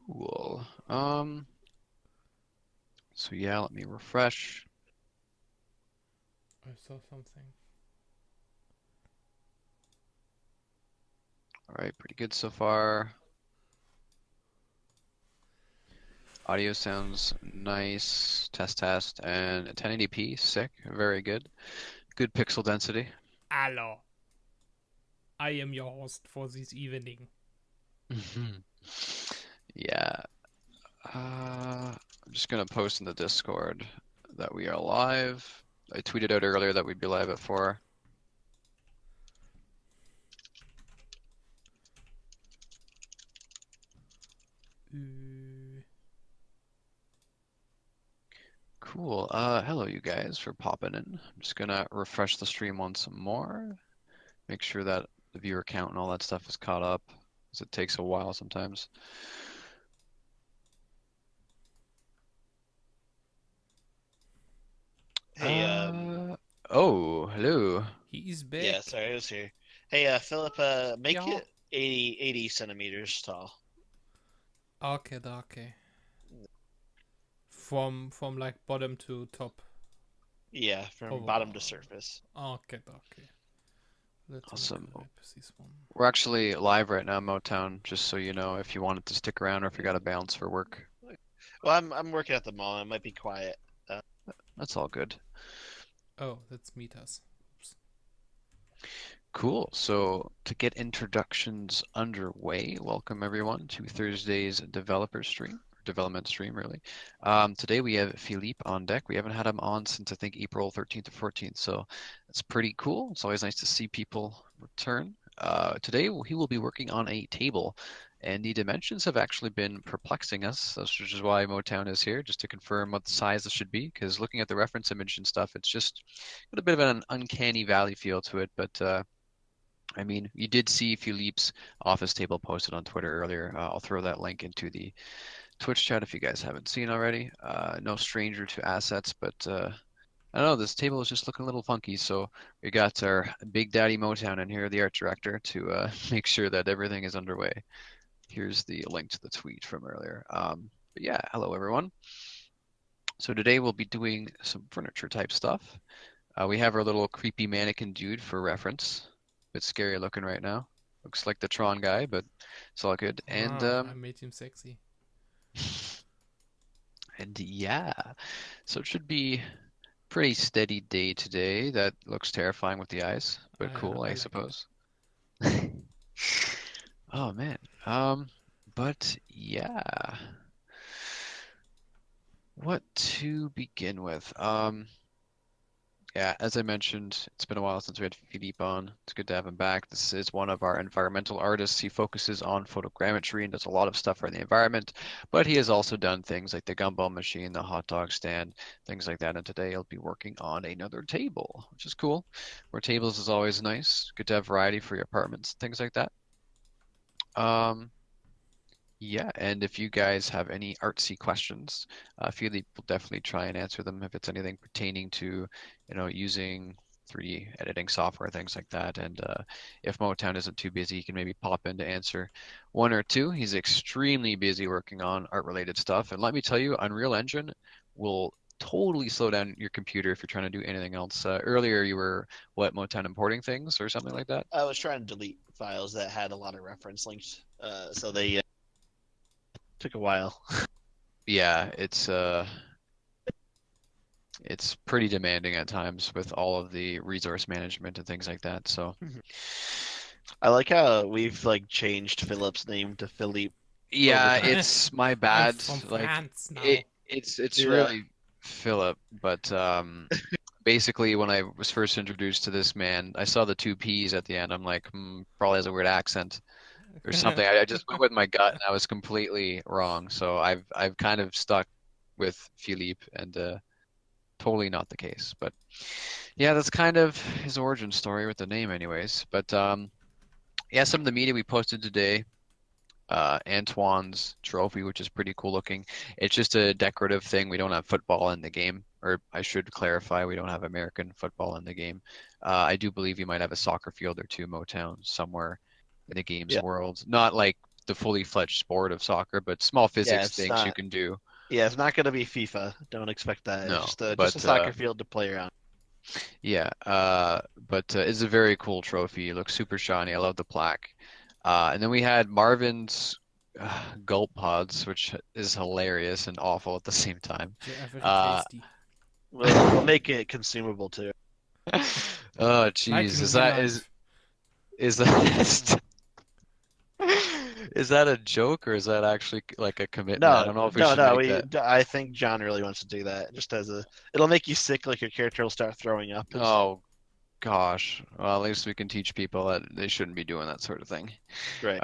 Cool. So yeah, let me refresh. I saw something. All right, pretty good so far. Audio sounds nice. Test, test, and 1080p, sick, very good. Good pixel density. Hello, I am your host for this evening. Mhm. Yeah. I'm just gonna post in the Discord that we are live. I tweeted out earlier that we'd be live at 4. Uh, Cool. Hello you guys for popping in. I'm just gonna refresh the stream once more. Make sure that the viewer count and all that stuff is caught up, because it takes a while sometimes. Hey, Uh, oh, hello. he is yeah, back. sorry, I was here. Hey, Philip, make Yeah. it 80 centimeters tall. Okay, okay. From like bottom to top. Yeah, from bottom to Overall. surface. Okay, okay. Let's look Awesome. at this one. We're actually live right now, Motown, just so you know, if you wanted to stick around or if you got to bounce for work. Well, I'm working at the mall. I might be quiet. That's all good. Oh, that's Mitas. Oops. Cool. So to get introductions underway, welcome everyone to Thursday's developer stream, development stream really. Today we have Philippe on deck. We haven't had him on since I think April 13th or 14th, so it's pretty cool. It's always nice to see people return. Today he will be working on a table, and the dimensions have actually been perplexing us, which is why Motown is here, just to confirm what the size this should be, because looking at the reference image and stuff, it's just got a bit of an uncanny valley feel to it, but I mean, you did see Philippe's office table posted on Twitter earlier. I'll throw that link into the Twitch chat if you guys haven't seen already. No stranger to assets, but I don't know, this table is just looking a little funky. So we got our Big Daddy Motown in here, the art director, to make sure that everything is underway. Here's the link to the tweet from earlier. But yeah, hello everyone. So today we'll be doing some furniture type stuff. We have our little creepy mannequin dude for reference. Bit scary looking right now. Looks like the Tron guy, but it's all good. Ah, I made him sexy. And yeah, so it should be pretty steady day today. That looks terrifying with the eyes, but cool, I I like it. suppose. Oh man. But yeah, what to begin with? Yeah, as I mentioned, it's been a while since we had Philippe on. It's good to have him back. This is one of our environmental artists. He focuses on photogrammetry and does a lot of stuff for the environment, but he has also done things like the gumball machine, the hot dog stand, things like that. And today he'll be working on another table, which is cool. More tables is always nice. Good to have variety for your apartments, things like that. Um, yeah, and if you guys have any artsy questions, Philippe will definitely try and answer them if it's anything pertaining to, using 3D editing software, things like that. And if Motown isn't too busy, he can maybe pop in to answer one or two. He's extremely busy working on art-related stuff. And let me tell you, Unreal Engine will totally slow down your computer if you're trying to do anything else. Earlier, you were, what, Motown importing things or something like that? I was trying to delete files that had a lot of reference links, so they took a while. Yeah, it's pretty demanding at times with all of the resource management and things like that. So I like how we've like changed Philip's name to Philippe over yeah, time. it's my I'm bad. from Like France it now. it's Yeah. really Philip, but basically when I was first introduced to this man, I saw the two P's at the end. I'm like, probably has a weird accent or something. I just went with my gut and I was completely wrong. So I've kind of stuck with Philippe and totally not the case. But yeah, that's kind of his origin story with the name anyways. But yeah, some of the media we posted today, Antoine's trophy, which is pretty cool looking. It's just a decorative thing. We don't have football in the game, or I should clarify, we don't have American football in the game. I do believe you might have a soccer field or two, Motown, somewhere in the game's Yeah. world. Not like the fully fledged sport of soccer, but small Yeah, physics it's things you not. can do. Yeah, it's not going to be FIFA. Don't expect that. It's No, just a but soccer field to play around. yeah, but it's a very cool trophy. It looks super shiny. I love the plaque. And then we had Marvin's gulp pods, which is hilarious and awful at the same time. They are very Uh, tasty. We'll make it consumable too. oh, Like jeez, in is real that life. is that is that a joke or is that actually like a commitment? I No, don't know if we no, should no. make that. I think John really wants to do that. Just as a, it'll make you sick. Like your character will start throwing up. It's Oh gosh. Well, at least we can teach people that they shouldn't be doing that sort of thing. great.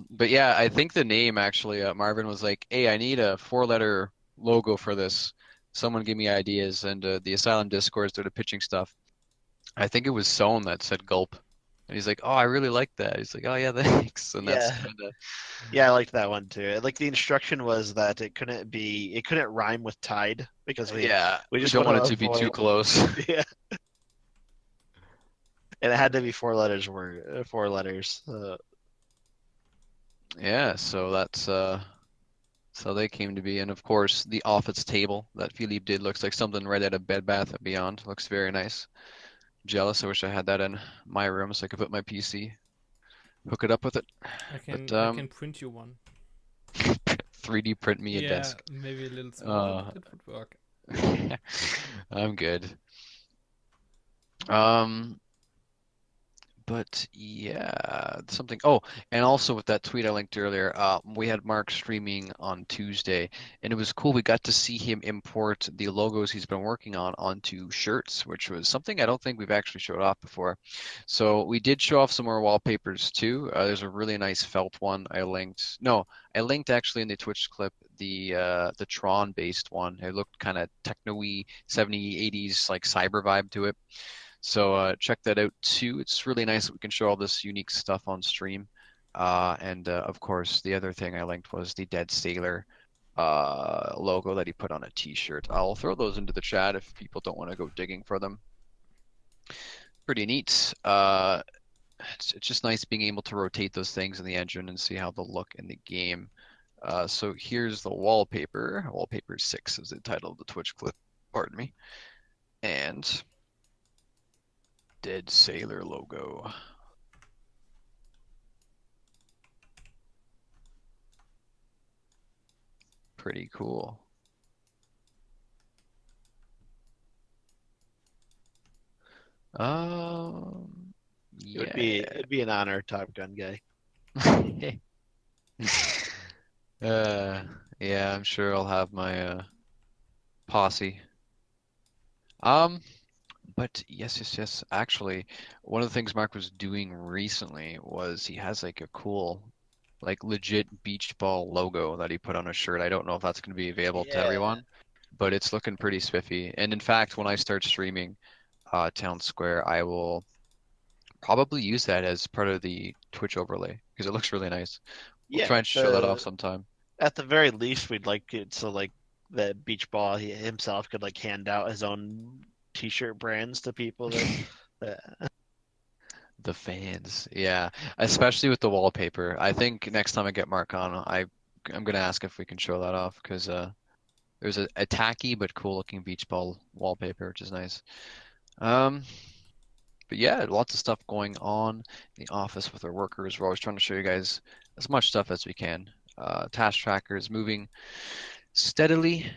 But yeah, I think the name actually, Marvin was like, "Hey, I need a four-letter logo for this. Someone give me ideas." And the Asylum Discord started pitching stuff. I think it was Sown that said gulp, and he's like, "Oh, I really like that." He's like, "Oh yeah, thanks." And that's Yeah, kind of yeah. I liked that one too. Like the instruction was that it couldn't rhyme with tide because yeah. we We just don't want to want it to be too avoid. close. Yeah, and it had to be four letters. Yeah, so that's so they came to be, and of course the office table that Philippe did looks like something right out of Bed Bath and Beyond. Looks very nice. Jealous. I wish I had that in my room so I could put my PC, hook it up with it. But I can print you one. 3D print me a Yeah, desk. maybe a little smaller, Uh, but it would work. I'm good. Um, But yeah, something. Oh, and also with that tweet I linked earlier, we had Mark streaming on Tuesday, and it was cool. We got to see him import the logos he's been working on onto shirts, which was something I don't think we've actually showed off before. So we did show off some more wallpapers too. There's a really nice felt one I linked. No, I linked actually in the Twitch clip the Tron based one. It looked kind of techno-y 70s, 80s like cyber vibe to it. So check that out too. It's really nice that we can show all this unique stuff on stream. And of course, the other thing I linked was the Dead Sailor logo that he put on a t-shirt. I'll throw those into the chat if people don't want to go digging for them. Pretty neat. It's just nice being able to rotate those things in the engine and see how they'll look in the game. So here's the wallpaper. Wallpaper 6 is the title of the Twitch clip. Pardon me. And Dead Sailor logo. Pretty cool. Um, yeah. It'd be an honor, Top Gun guy. Uh, yeah, I'm sure I'll have my posse. Um, but yes. Actually, one of the things Mark was doing recently was he has like a cool, like legit beach ball logo that he put on a shirt. I don't know if that's going to be available to Yeah, everyone, but it's looking pretty spiffy. And in fact, when I start streaming Town Square, I will probably use that as part of the Twitch overlay because it looks really nice. We'll yeah. try and show that off sometime. At the very least, we'd like it so like that Beach Ball himself could like hand out his own T-shirt brands to people that The fans, yeah, especially with the wallpaper. I think next time I get Mark on, I'm gonna ask if we can show that off because there's a tacky but cool looking beach ball wallpaper, which is nice. Um, but yeah, lots of stuff going on in the office with our workers. We're always trying to show you guys as much stuff as we can. Task tracker is moving steadily.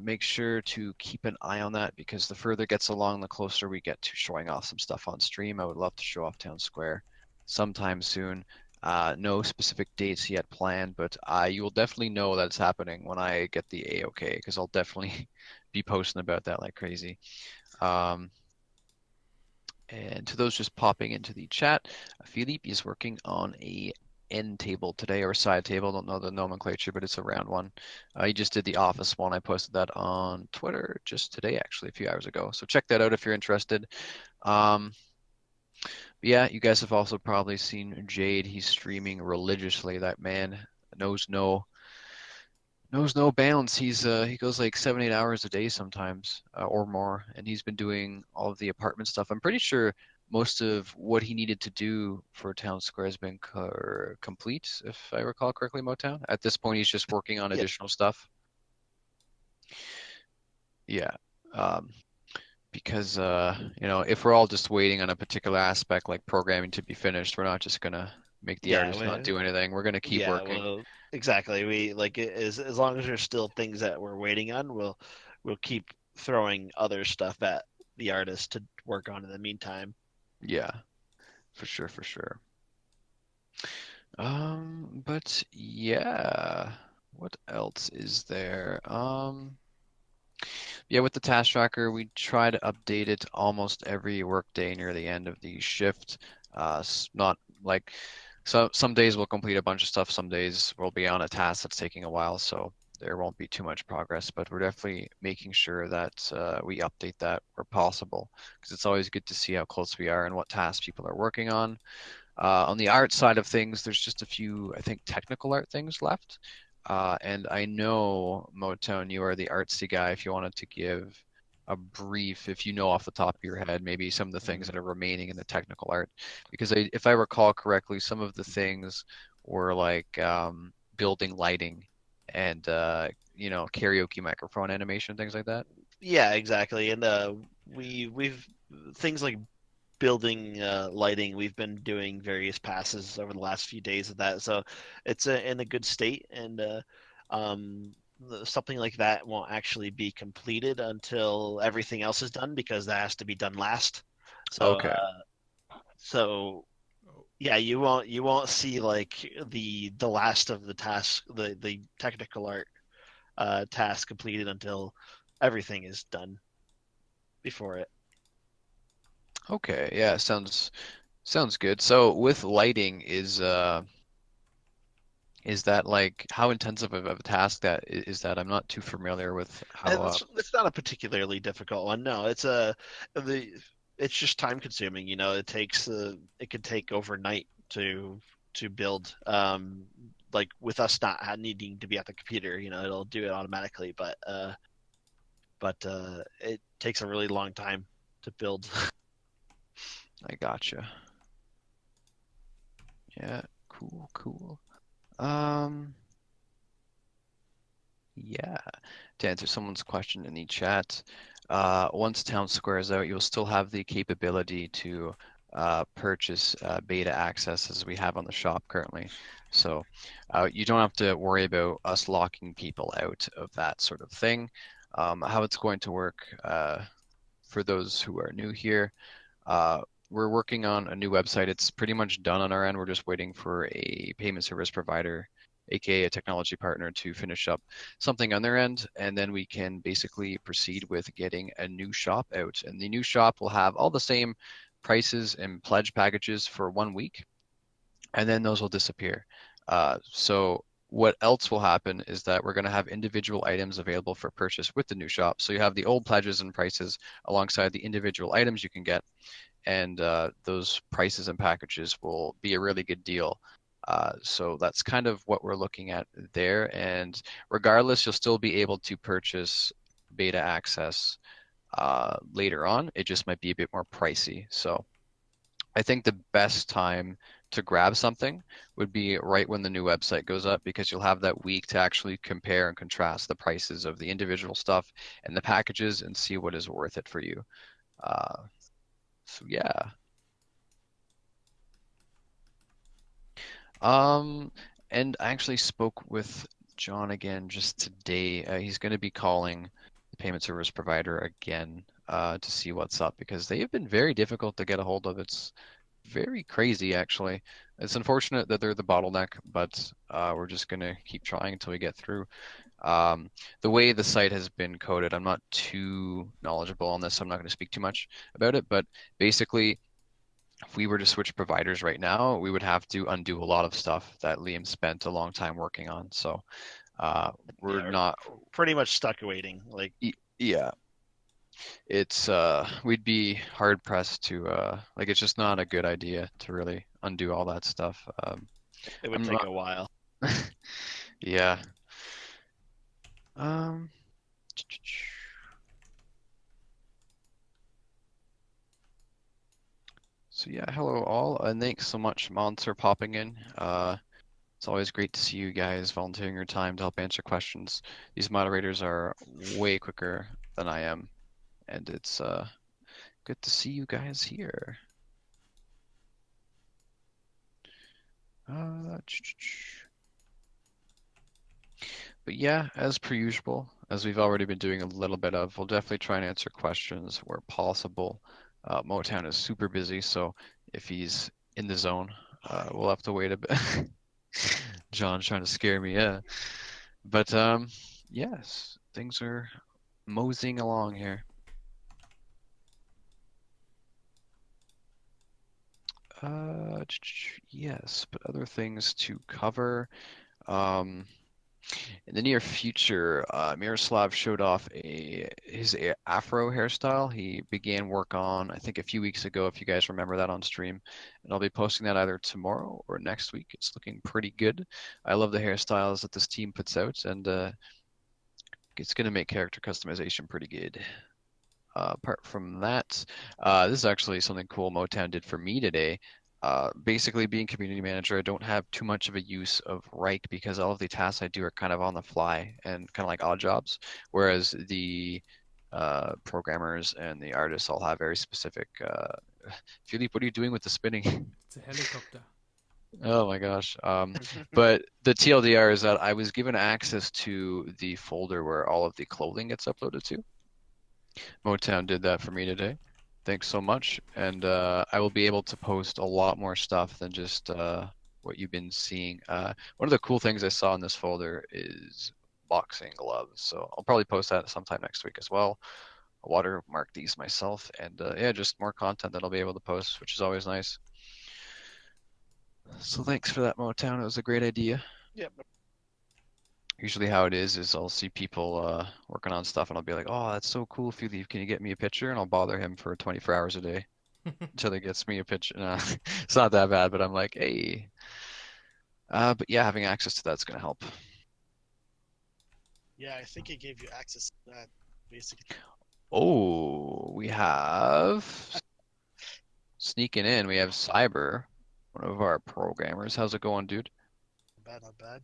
Make sure to keep an eye on that because the further it gets along, the closer we get to showing off some stuff on stream. I would love to show off Town Square sometime soon. No specific dates yet planned, but you will definitely know that it's happening when I get the A-OK because I'll definitely be posting about that like crazy. Um, and to those just popping into the chat, Philippe is working on a end table today or side table. Don't know the nomenclature, but it's a round one. He just did the office one. I posted that on Twitter just today, actually, a few hours ago. So check that out if you're interested. Um, yeah, you guys have also probably seen Jade. He's streaming religiously. That man knows no bounds. He goes like 7, 8 hours a day sometimes or more, and he's been doing all of the apartment stuff. I'm pretty sure most of what he needed to do for Town Square has been complete, if I recall correctly, Motown. At this point, he's just working on Yeah, additional stuff. Yeah. Um, because if we're all just waiting on a particular aspect like programming to be finished, we're not just gonna make the yeah, artist not do anything. We're gonna keep yeah. working. Well, exactly. We like as long as there's still things that we're waiting on, we'll keep throwing other stuff at the artist to work on in the meantime. Yeah, for sure, for sure. But yeah, what else is there? Yeah, with the task tracker, we try to update it almost every workday near the end of the shift. Not like some days we'll complete a bunch of stuff, some days we'll be on a task that's taking a while, so there won't be too much progress, but we're definitely making sure that we update that where possible, because it's always good to see how close we are and what tasks people are working on. On the art side of things, there's just a few, I think, technical art things left. And I know, Motown, you are the artsy guy. If you wanted to give a brief, if you know off the top of your head, maybe some of the things that are remaining in the technical art. Because if I recall correctly, some of the things were like building lighting and, karaoke microphone animation, things like that. Yeah, exactly. And we've things like building lighting. We've been doing various passes over the last few days of that, so it's in a good state. And um, something like that won't actually be completed until everything else is done because that has to be done last. So Okay. so Oh, yeah, you won't see like the last of the task, the technical art task completed until everything is done before it. Okay. Yeah, sounds good. So with lighting is that like how intensive of a task is that? I'm not too familiar with how. And it's not a particularly difficult one. No, the it's just time consuming. It could take overnight to build. Like with us not needing to be at the computer, it'll do it automatically. But it takes a really long time to build. I gotcha. Yeah, cool, cool. Um, yeah. To answer someone's question in the chat, once Town Square is out, you'll still have the capability to purchase beta access as we have on the shop currently. So you don't have to worry about us locking people out of that sort of thing. How it's going to work for those who are new here. Uh, we're working on a new website. It's pretty much done on our end. We're just waiting for a payment service provider, aka a technology partner, to finish up something on their end, and then we can basically proceed with getting a new shop out. And the new shop will have all the same prices and pledge packages for 1 week, and then those will disappear. So what else will happen is that we're going to have individual items available for purchase with the new shop. So you have the old pledges and prices alongside the individual items you can get, and those prices and packages will be a really good deal. So that's kind of what we're looking at there. And regardless, you'll still be able to purchase beta access later on. It just might be a bit more pricey. So I think the best time to grab something would be right when the new website goes up because you'll have that week to actually compare and contrast the prices of the individual stuff and the packages and see what is worth it for you. Uh, so yeah. Um, and I actually spoke with John again just today. He's going to be calling the payment service provider again to see what's up because they have been very difficult to get a hold of. It's very crazy, actually. It's unfortunate that they're the bottleneck, but we're just going to keep trying until we get through. Um, the way the site has been coded, I'm not too knowledgeable on this, so I'm not going to speak too much about it, but basically, if we were to switch providers right now, we would have to undo a lot of stuff that Liam spent a long time working on. So uh, we're Yeah, not, pretty much stuck waiting. Like yeah, it's we'd be hard pressed to like it's just not a good idea to really undo all that stuff. it would I'm take not, a while. yeah. Um, So yeah, hello all, and thanks so much, Mons, for popping in. It's always great to see you guys volunteering your time to help answer questions. These moderators are way quicker than I am, and it's good to see you guys here. Uh, But yeah, as per usual, as we've already been doing a little bit of, we'll definitely try and answer questions where possible. Motown is super busy, so if he's in the zone, we'll have to wait a bit. John's trying to scare me, yeah. But yes, things are moseying along here. Yes, but other things to cover. Um, In the near future, Miroslav showed off his afro hairstyle. He began work on, I think, a few weeks ago, if you guys remember that on stream. And I'll be posting that either tomorrow or next week. It's looking pretty good. I love the hairstyles that this team puts out, and it's going to make character customization pretty good. Apart from that, this is actually something cool Motown did for me today. Basically, being community manager, I don't have too much of a use of Rike because all of the tasks I do are kind of on the fly and kind of like odd jobs, whereas the programmers and the artists all have very specific. Philippe, what are you doing with the spinning? It's a helicopter. Oh my gosh. But the TLDR is that I was given access to the folder where all of the clothing gets uploaded to. Motown did that for me today. Thanks so much. And I will be able to post a lot more stuff than just what you've been seeing. One of the cool things I saw in this folder is boxing gloves. So I'll probably post that sometime next week as well. I'll watermark these myself. And yeah, just more content that I'll be able to post, which is always nice. So thanks for that, Motown. It was a great idea. Yep. Usually how it is I'll see people working on stuff and I'll be like, oh, that's so cool, Philippe. Can you get me a picture? And I'll bother him for 24 hours a day until he gets me a picture. No, it's not that bad, but I'm like, hey. But yeah, having access to that's going to help. Yeah, I think it gave you access to that, basically. Oh, we have sneaking in. We have Cyber, one of our programmers. How's it going, dude? Not bad, not bad.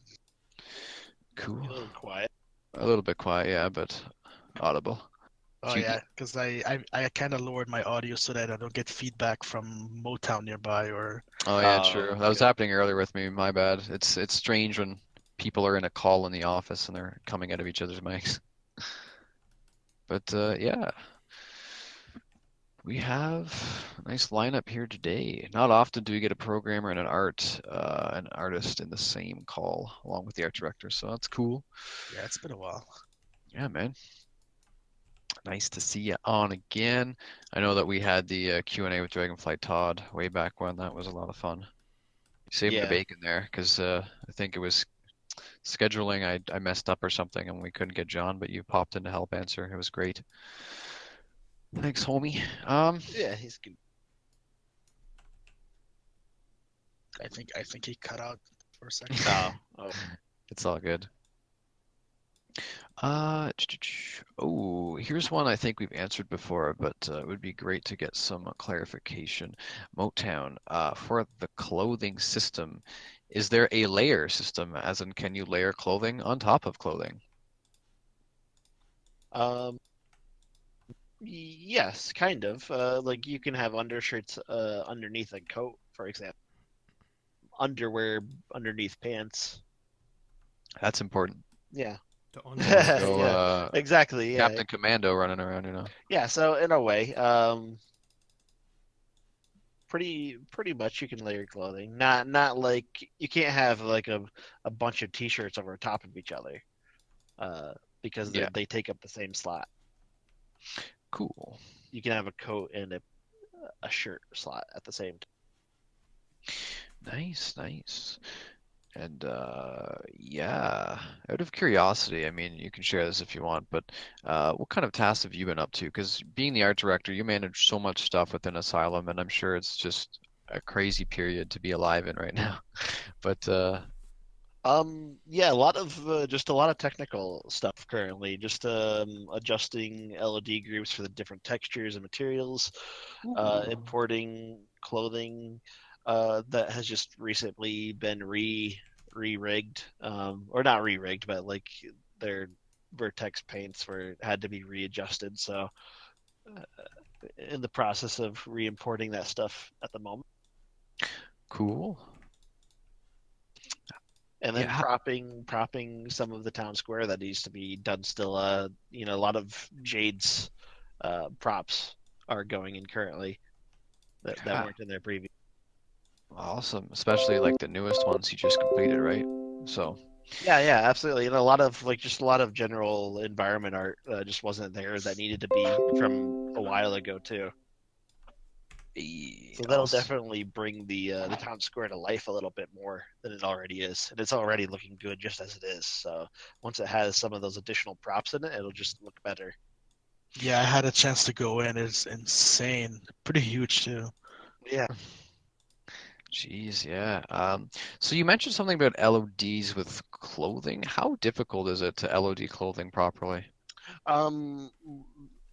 Cool. A little quiet. A little bit quiet, yeah, but audible. Oh Do you, yeah, because I kind of lowered my audio so that I don't get feedback from Motown nearby or Oh yeah, Oh, true. That was okay. happening earlier with me. My bad. It's strange when people are in a call in the office and they're coming out of each other's mics. But yeah, we have a nice lineup here today. Not often do we get a programmer and an artist in the same call along with the art director, so that's cool. yeah, it's been a while. Yeah, man. Nice to see you on again. I know that we had the Q&A with Dragonfly Todd way back when. That was a lot of fun. Saved my Yeah. bacon there because I think it was scheduling I messed up or something and we couldn't get John, but you popped in to help answer. It was great. Thanks, homie. Yeah, he's good. I think he cut out for a second. Oh. It's all good. Oh, here's one I think we've answered before, but it would be great to get some clarification. Motown, for the clothing system, is there a layer system, as in can you layer clothing on top of clothing? Yes, kind of. Like you can have undershirts underneath a coat, for example. Underwear underneath pants. That's important. Yeah. The Don't want to honest. go Yeah, exactly. Yeah. Captain Commando running around, Yeah, so in a way, pretty much you can layer clothing. Not like you can't have like a bunch of t-shirts over top of each other. Because Yeah, they take up the same slot. cool. You can have a coat and a shirt slot at the same time. Nice, nice. And yeah, out of curiosity, I mean, you can share this if you want, but what kind of tasks have you been up to? Because being the art director, you manage so much stuff within Asylum, and I'm sure it's just a crazy period to be alive in right now. But Yeah, just a lot of technical stuff currently. Just adjusting LED groups for the different textures and materials, ooh, importing clothing that has just recently been re-rigged, or not re-rigged, but like their vertex paints were had to be readjusted. So in the process of re-importing that stuff at the moment. Cool. And then Yeah. propping some of the town square that needs to be done still. A lot of Jade's props are going in currently that Yeah. weren't in there previous. Awesome. Especially like the newest ones you just completed, right? So, Yeah, absolutely. And a lot of just a lot of general environment art just wasn't there that needed to be from a while ago too. So that'll awesome. definitely bring the town square to life a little bit more than it already is, and it's already looking good just as it is. So once it has some of those additional props in it, it'll just look better. Yeah, I had a chance to go in. It's insane. Pretty huge too. Yeah. Jeez, yeah. So you mentioned something about LODs with clothing. How difficult is it to LOD clothing properly? Um,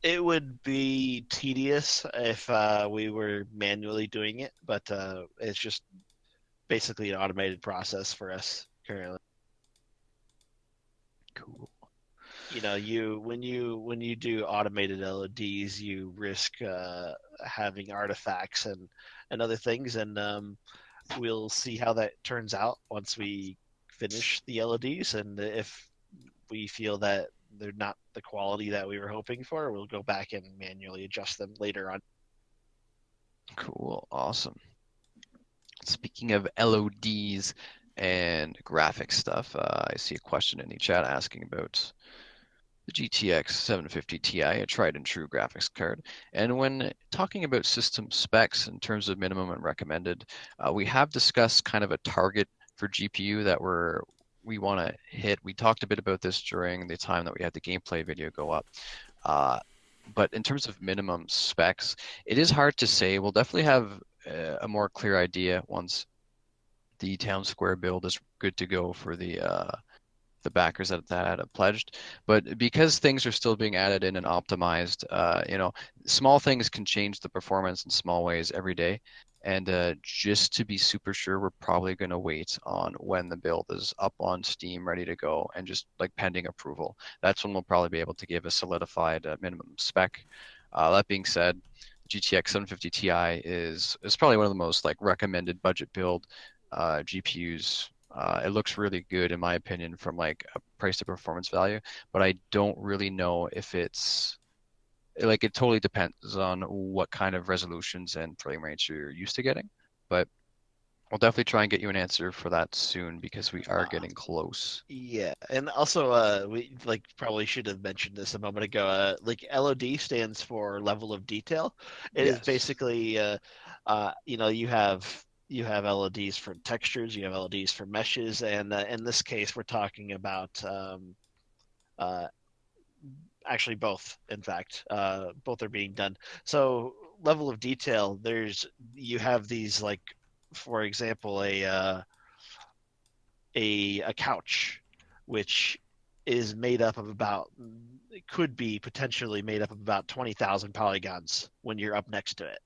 it would be tedious if we were manually doing it, but it's just basically an automated process for us currently. Cool. You when you do automated LODs, you risk having artifacts and other things, and we'll see how that turns out once we finish the LODs, and if we feel that they're not the quality that we were hoping for, we'll go back and manually adjust them later on. Cool. Awesome. Speaking of LODs and graphic stuff, I see a question in the chat asking about the GTX 750 Ti, a tried and true graphics card. And when talking about system specs in terms of minimum and recommended, we have discussed kind of a target for GPU that we want to hit. We talked a bit about this during the time that we had the gameplay video go up. But in terms of minimum specs, it is hard to say. We'll definitely have a more clear idea once the town square build is good to go for the backers that have pledged. But because things are still being added in and optimized, small things can change the performance in small ways every day. And just to be super sure, we're probably going to wait on when the build is up on Steam, ready to go, and just like pending approval. That's when we'll probably be able to give a solidified minimum spec. That being said, GTX 750 Ti is probably one of the most like recommended budget build GPUs. It looks really good in my opinion from like a price to performance value, but I don't really know if it's like it totally depends on what kind of resolutions and frame rates you're used to getting. But I'll definitely try and get you an answer for that soon because we are Uh, getting close. yeah, and also we like probably should have mentioned this a moment ago. Like LOD stands for level of detail. It is Yes. basically you have LODs for textures, you have LODs for meshes, and in this case we're talking about uh, actually both. In fact, both are being done. So level of detail, you have these like, for example, a couch, which is made up of about it could be potentially made up of about 20,000 polygons when you're up next to it.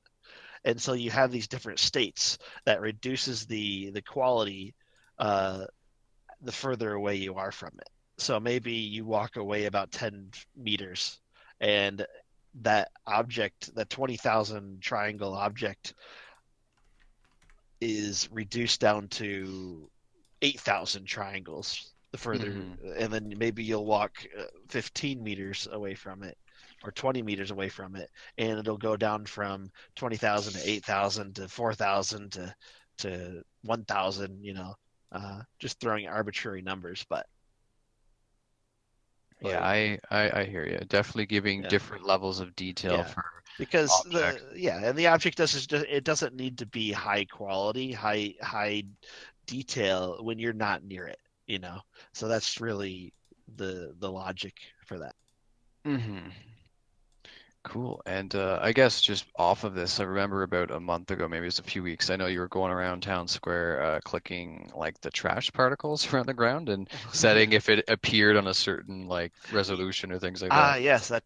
And so you have these different states that reduces the quality uh, the further away you are from it. So maybe you walk away about 10 meters and that object, that 20,000 triangle object, is reduced down to 8,000 triangles the further, Hmm. and then maybe you'll walk 15 meters away from it or 20 meters away from it, and it'll go down from 20,000 to 8,000 to 4,000 to 1,000, just throwing arbitrary numbers, but Yeah, like, I hear you. Definitely giving yeah. different levels of detail Yeah, for because objects. and the object doesn't need to be high quality, high detail when you're not near it, you know. So that's really the logic for that. Hmm. Cool. And I guess just off of this, I remember about a month ago, maybe it was a few weeks, I know you were going around town square clicking like the trash particles around the ground and Yeah. setting if it appeared on a certain like resolution or things like that. Yes, that.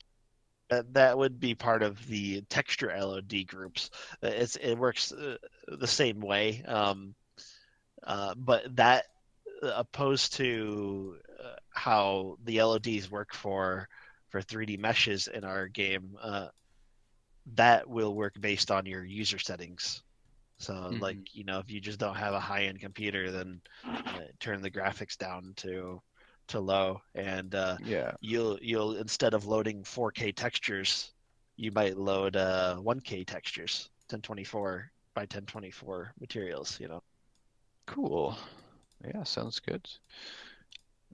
That would be part of the texture LOD groups. It works the same way, but that opposed to how the LODs work for 3D meshes in our game, that will work based on your user settings. So, like, Hmm. if you just don't have a high-end computer, then turn the graphics down to low, and Yeah. you'll instead of loading 4K textures, you might load 1K textures, 1024 by 1024 materials. Cool. Yeah, sounds good.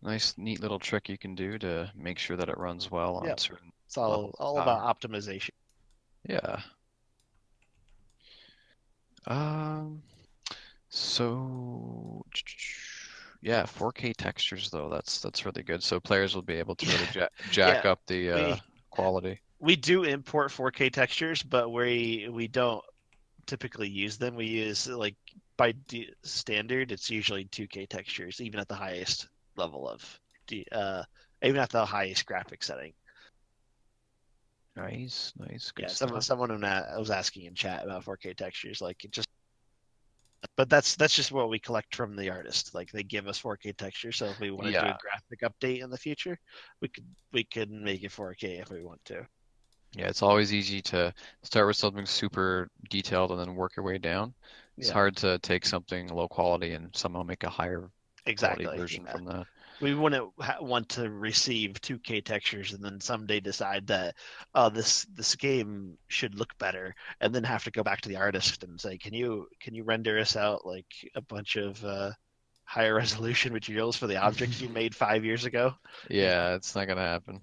Nice, neat little trick you can do to make sure that it runs well on Yeah, certain it's all levels of all power. about optimization. Yeah. Um, so yeah, 4K textures though, that's really good. So players will be able to really Yeah, jack yeah. up the We quality. we do import 4K textures, but we don't typically use them. We use like standard, it's usually 2K textures, even at the highest level of even at the highest graphic setting. Nice, nice, good Yeah, stuff. someone was asking in chat about 4K textures, like it just, but that's just what we collect from the artist. Like they give us 4K textures, so if we want to do a Yeah, graphic update in the future, we could make it 4K if we want to. yeah, it's always easy to start with something super detailed and then work your way down. It's Yeah, hard to take something low quality and somehow make a higher quality exactly. version Yeah. from that. We wouldn't want to receive 2K textures and then someday decide that this game should look better, and then have to go back to the artist and say, can you render us out like a bunch of higher resolution materials for the objects you made 5 years ago? Yeah, Yeah, it's not gonna happen.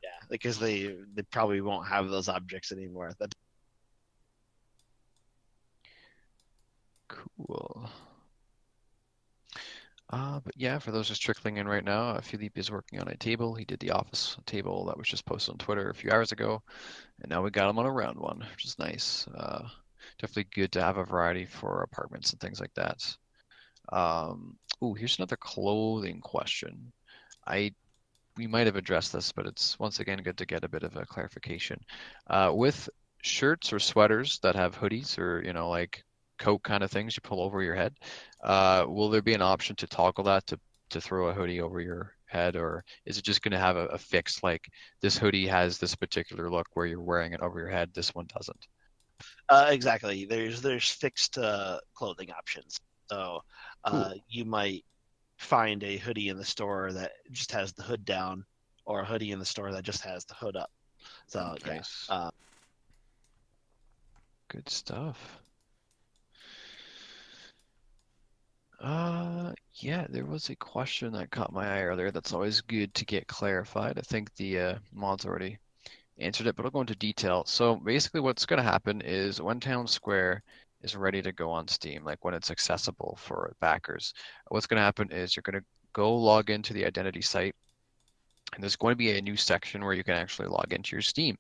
yeah, because they probably won't have those objects anymore. That Cool. But yeah, for those just trickling in right now, Philippe is working on a table. He did the office table that was just posted on Twitter a few hours ago, and now we got him on a round one, which is nice. Definitely good to have a variety for apartments and things like that. Here's another clothing question. I We might have addressed this, but it's once again good to get a bit of a clarification. With shirts or sweaters that have hoodies or, like coat kind of things you pull over your head, will there be an option to toggle that to throw a hoodie over your head, or is it just going to have a fixed, like this hoodie has this particular look where you're wearing it over your head, this one doesn't? exactly. There's fixed clothing options. So Cool. you might find a hoodie in the store that just has the hood down, or a hoodie in the store that just has the hood up. So yeah, Nice. Good stuff. Yeah, there was a question that caught my eye earlier that's always good to get clarified. I think the mods already answered it, but I'll go into detail. So basically what's going to happen is when Town Square is ready to go on Steam, like when it's accessible for backers, what's going to happen is you're going to go log into the identity site, and there's going to be a new section where you can actually log into your Steam,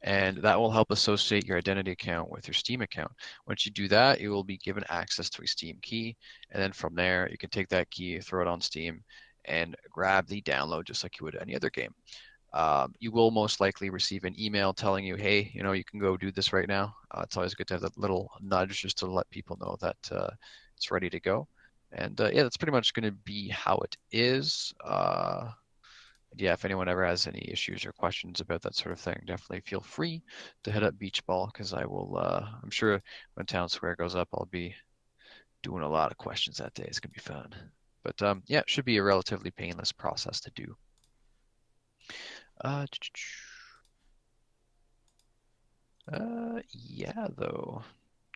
and that will help associate your identity account with your Steam account. Once you do that, you will be given access to a Steam key, and then from there, you can take that key, throw it on Steam, and grab the download just like you would any other game. You will most likely receive an email telling you, hey, you can go do this right now. It's always good to have that little nudge just to let people know that it's ready to go. And yeah, that's pretty much going to be how it is. Yeah, if anyone ever has any issues or questions about that sort of thing, definitely feel free to hit up Beach Ball because I will. I'm sure when Town Square goes up, I'll be doing a lot of questions that day. It's gonna be fun. But yeah, it should be a relatively painless process to do. Uh, yeah, though.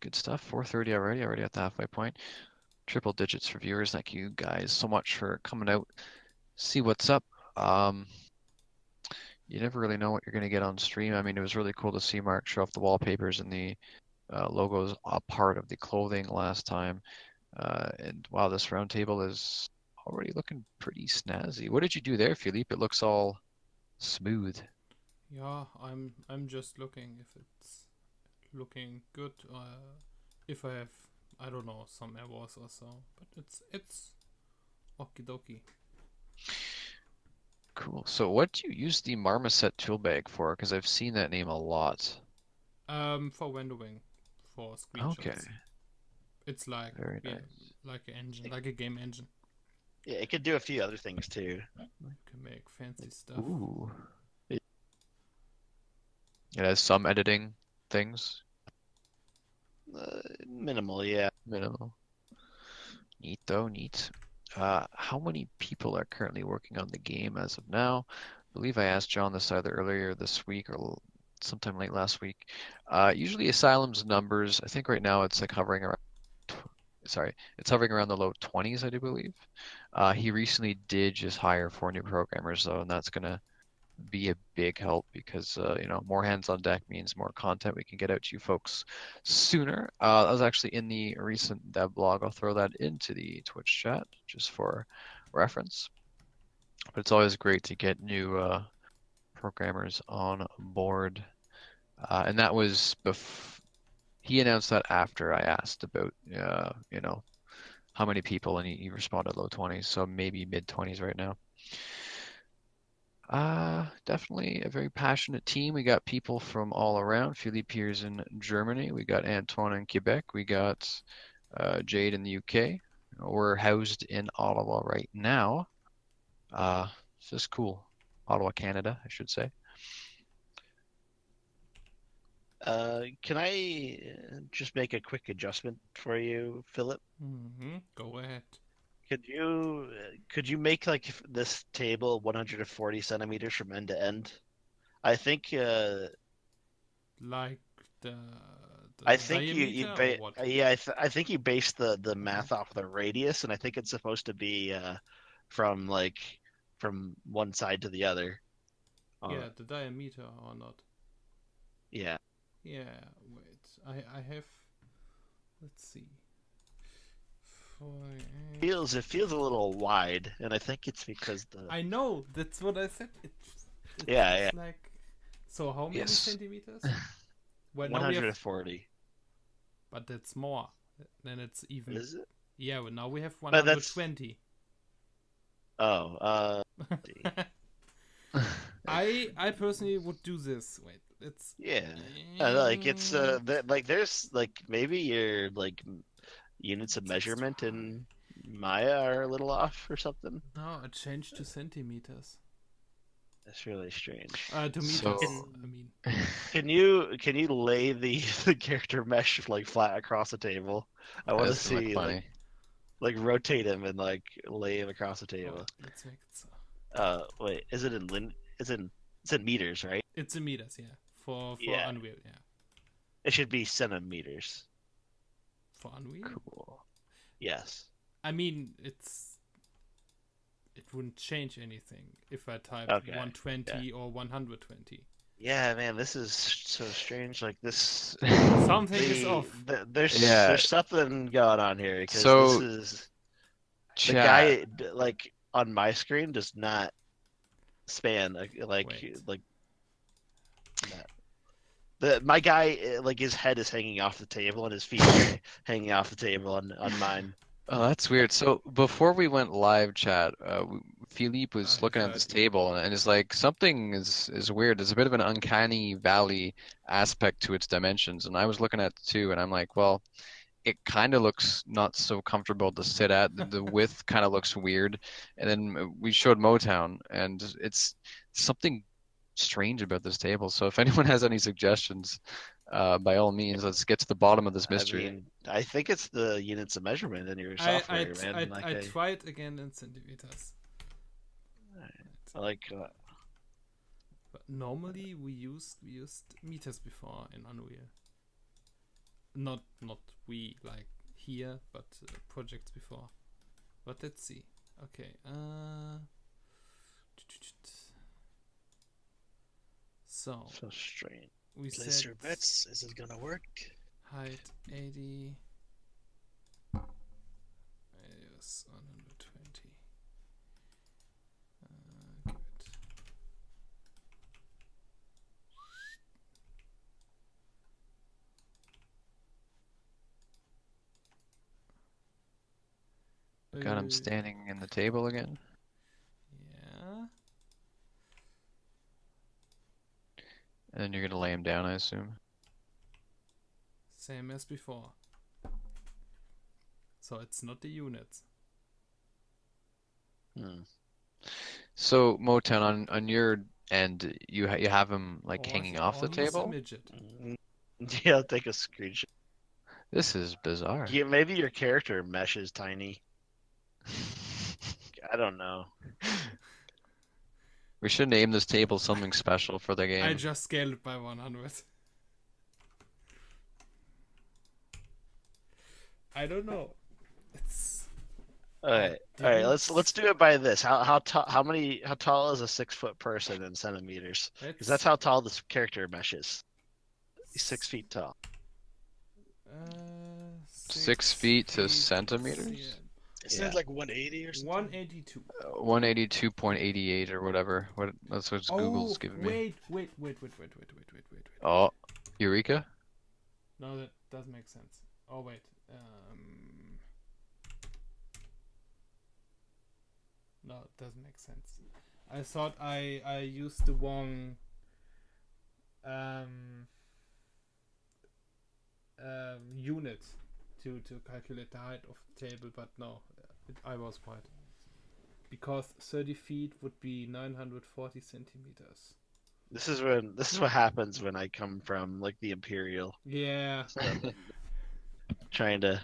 Good stuff. 4:30 already. Already at the halfway point. Triple digits for viewers. Thank you guys so much for coming out. See what's up. Um, you never really know what you're gonna get on stream. I mean, it was really cool to see Mark show off the wallpapers and the logos a part of the clothing last time. And wow, this round table is already looking pretty snazzy. What did you do there, Philippe? It looks all smooth. Yeah, I'm just looking if it's looking good. If I have, I don't know, some errors or so, but it's okie dokie. Cool. So what do you use the Marmoset tool bag for? Because I've seen that name a lot. For windowing, for Okay, screenshots. It's like, very yeah, nice. like an engine, It, like a game engine. yeah, it could do a few other things too. Can make fancy stuff. Ooh. It has some editing things. Minimal, yeah. Minimal. Neat though, neat. How many people are currently working on the game as of now? I believe I asked John this either earlier this week or sometime late last week. Usually Asylum's numbers, I think right now it's like hovering around, sorry, it's hovering around the low 20s, I do believe. He recently did just hire 4 new programmers though, and that's gonna be a big help because more hands on deck means more content we can get out to you folks sooner. I was actually in the recent dev blog. I'll throw that into the Twitch chat just for reference. But it's always great to get new programmers on board. And that was he announced that after I asked about how many people, and he responded low 20s, so maybe mid 20s right now. Definitely a very passionate team. We got people from all around. Philippe here's in Germany. We got Antoine in Quebec. We got Jade in the UK. We're housed in Ottawa right now. It's just cool. Ottawa, Canada, I should say. Can I just make a quick adjustment for you, Philip? Go ahead. Could you make like this table 140 centimeters from end to end? I think Like the I the think you diameter or ba what? yeah I think you based the Okay. math off of the radius, and I think it's supposed to be from like from one side to the other. Uh, Yeah, the diameter or not? yeah, Yeah. Wait. I have. Let's see. For it feels a little wide, and I think it's because the I know. That's what I said. It yeah feels like. So how many Yes. centimeters? Well, now we have. 140 But that's more. Then it's even. is it? Yeah. Well, now we have But that's 120. oh see. I personally would do this. Wait. It's. Yeah. Like it's like there's like maybe your like units of measurement in Maya are a little off or something. No, it changed to centimeters. That's really strange. To meters. So, I mean. Can you lay the character mesh like flat across the table? I want to that's gonna look see funny. like rotate him and like lay him across the Oh, table. let's make it so. Wait, is it in it's in meters, right? It's in meters, yeah. For Yeah, Unreal, yeah. it should be centimeters. For Unreal. Cool. Yes. I mean, it wouldn't change anything if I typed Okay. 120 or 120. Yeah, man, this is so strange. Like this, Something is off. Yeah. there's something going on here because this So, is the chat. guy like on my screen does not span Wait. like that. My guy like his head is hanging off the table and his feet are hanging off the table on mine. Oh, that's weird. So before we went live chat, Philippe was I looking at heard this you. table and is like, something is weird. There's a bit of an uncanny valley aspect to its dimensions. And I was looking at it too, and I'm like, well, it kind of looks not so comfortable to sit at. The width kind of looks weird. And then we showed Motown, and it's something strange about this table. So if anyone has any suggestions, by all means, let's get to the bottom of this I mystery. mean, I think it's the units of measurement in your software, man. Like I tried again in centimeters. like But normally we used meters before in Unreal. Not we like here, but projects before. But let's see. Okay. So so strange. we Place said your bets. Is it gonna work? height 80. Yes, 120. Give it. Got him standing in the table again. Yeah. And then you're gonna lay him down, I assume. Same as before. So it's not the units. Hmm. So Motown, on your end, you have him like hanging off Or the he's a table? midget. Yeah, I'll take a screenshot. This is bizarre. Yeah, maybe your character mesh is tiny. I don't know. We should name this table something special for the I game. just scaled it by 100. I don't know. It's All I right, all right. didn't. Let's do it by this. How tall is a 6 foot person in centimeters? Because that's Let's how tall this character mesh is. He's 6 feet tall. 6 feet to feet. centimeters? Isn't Yeah. it like 180 or something? 182. 182.88 or whatever. That's what Oh, Google's giving me. wait. Oh, Eureka? No, that doesn't make sense. Oh wait. No, it doesn't make sense. I thought I used the wrong um, unit to calculate the height of the table, but no, I was right. Because 30 feet would be 940 centimeters. This is what happens when I come from like the Imperial Yeah. stuff, trying to.